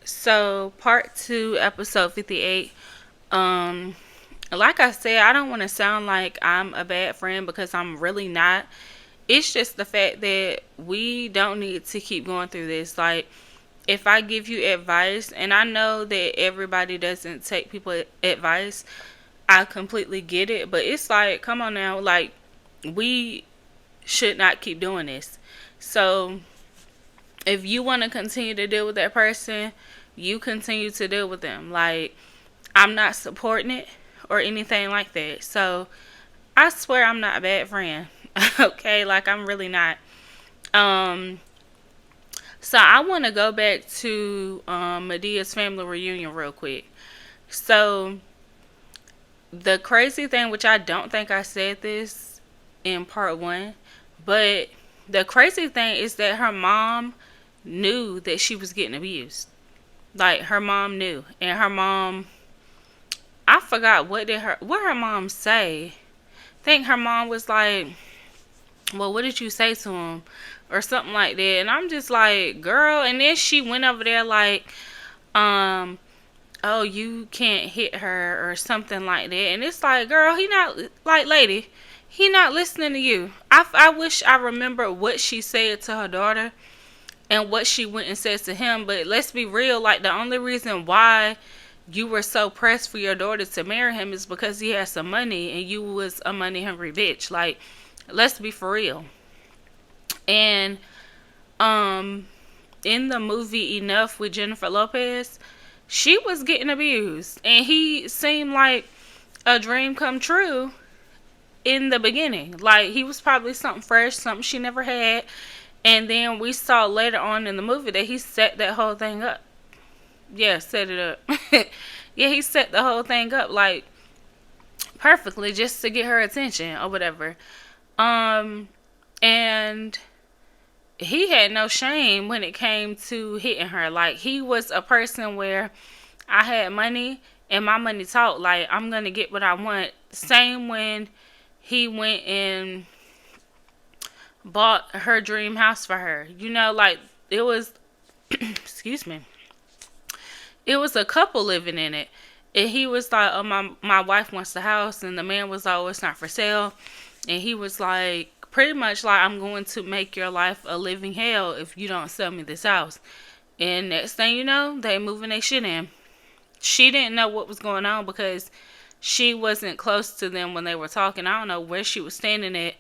So, part two, episode 58. Um, like I said, I don't want to sound like I'm a bad friend because I'm really not. It's just the fact that we don't need to keep going through this. Like, if I give you advice, and I know that everybody doesn't take people advice, I completely get it. But it's like, come on now, like, we should not keep doing this. So, if you want to continue to deal with that person, you continue to deal with them. Like, I'm not supporting it or anything like that. So I swear I'm not a bad friend. Okay, like I'm really not. Um, so I want to go back to Medea's family reunion real quick. So the crazy thing, which I don't think I said this in part one, but the crazy thing is that her mom knew that she was getting abused. Like her mom knew, and her mom, I forgot what her mom say. I think her mom was like, "Well, what did you say to him?" or something like that. And I'm just like, "Girl," and then she went over there like, um, "Oh, you can't hit her," or something like that. And it's like, "Girl, he not like lady, he not listening to you." I wish I remember what she said to her daughter and what she went and said to him, but let's be real, like the only reason why you were so pressed for your daughter to marry him is because he had some money and you was a money hungry bitch. Like, let's be for real. And um in the movie Enough with Jennifer Lopez, she was getting abused and he seemed like a dream come true in the beginning. Like he was probably something fresh, something she never had. And then we saw later on in the movie that he set that whole thing up. Yeah, set it up. Yeah, he set the whole thing up like perfectly just to get her attention or whatever. Um, and he had no shame when it came to hitting her. Like he was a person where I had money and my money talked. Like I'm gonna get what I want. Same when he went and bought her dream house for her. You know, like it was. Excuse me. It was a couple living in it. And he was like, "Oh, my wife wants the house," and the man was like, "Oh, it's not for sale." And he was like, pretty much like, "I'm going to make your life a living hell if you don't sell me this house." And next thing you know, they moving their shit in. She didn't know what was going on because she wasn't close to them when they were talking. I don't know where she was standing at,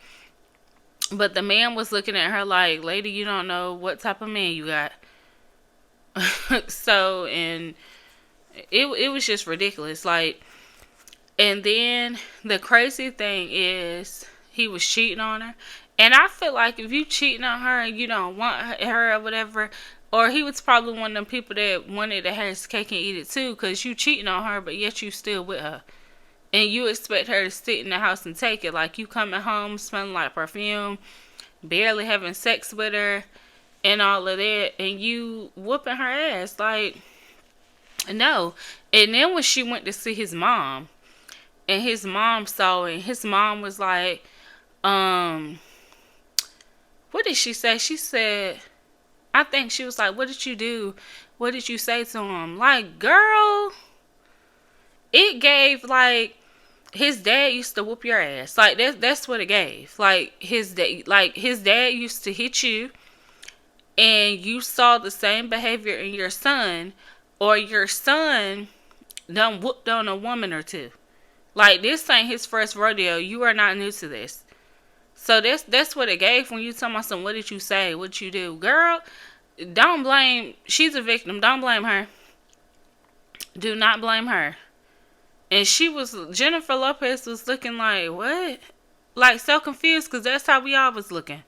but the man was looking at her like, "Lady, you don't know what type of man you got." So, and it was just ridiculous. Like, and then the crazy thing is he was cheating on her. And I feel like if you cheating on her and you don't want her or whatever, or he was probably one of them people that wanted to have his cake and eat it too, because you cheating on her, but yet you still with her. And you expect her to sit in the house and take it. Like you coming home smelling like perfume, barely having sex with her, and all of that, and you whooping her ass. Like, no. And then when she went to see his mom, and his mom saw it, his mom was like, um, what did she say? She said, I think she was like, "What did you do? What did you say to him?" Like, girl, it gave like his dad used to whoop your ass. Like that's what it gave. Like his dad used to hit you, and you saw the same behavior in your son, or your son done whooped on a woman or two. Like this ain't his first rodeo. You are not new to this. So that's what it gave when you tell my son, "What did you say? What did you do?" Girl, don't blame, she's a victim. Don't blame her. Do not blame her. And Jennifer Lopez was looking like, what? Like so confused because that's how we all was looking.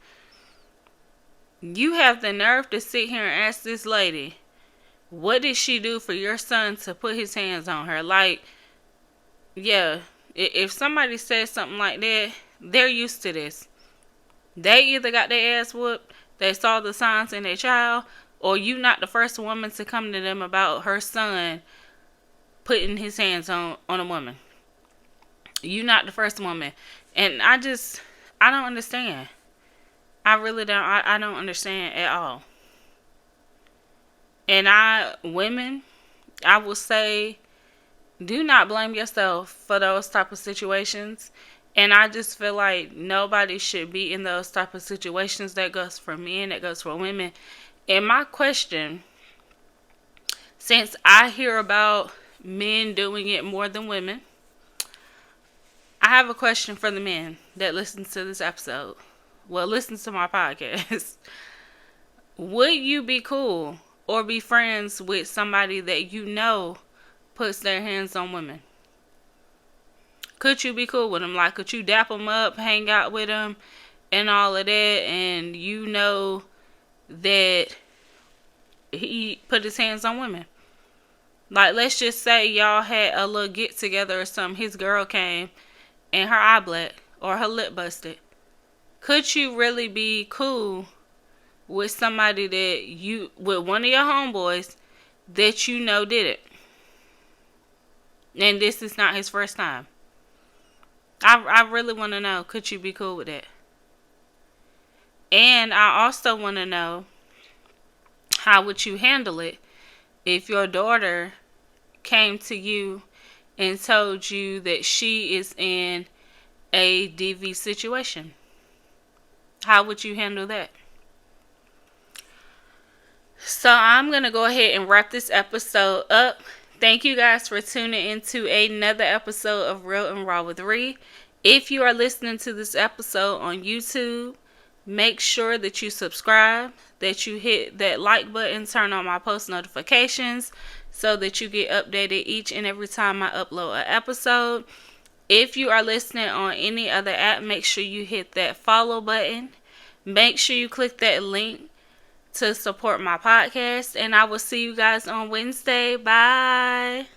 You have the nerve to sit here and ask this lady, what did she do for your son to put his hands on her? Like, yeah, if somebody says something like that, they're used to this. They either got their ass whooped, they saw the signs in their child, or you not the first woman to come to them about her son putting his hands on a woman. You not the first woman. And I don't understand. I really don't. I don't understand at all. And women, I will say, do not blame yourself for those type of situations. And I just feel like nobody should be in those type of situations. That goes for men, that goes for women. And my question, since I hear about men doing it more than women, I have a question for the men that listen to this episode. Well, listen to my podcast. Would you be cool or be friends with somebody that you know puts their hands on women? Could you be cool with them? Like, could you dap them up, hang out with them, and all of that, and you know that he put his hands on women? Like, let's just say y'all had a little get together or something. His girl came and her eye black or her lip busted. Could you really be cool with somebody with one of your homeboys that you know did it? And this is not his first time. I really want to know, could you be cool with that? And I also want to know, how would you handle it if your daughter came to you and told you that she is in a DV situation? How would you handle that? So I'm going to go ahead and wrap this episode up. Thank you guys for tuning into another episode of Real and Raw with Ree. If you are listening to this episode on YouTube, make sure that you subscribe, that you hit that like button, turn on my post notifications so that you get updated each and every time I upload an episode. If you are listening on any other app, make sure you hit that follow button. Make sure you click that link to support my podcast, and I will see you guys on Wednesday. Bye.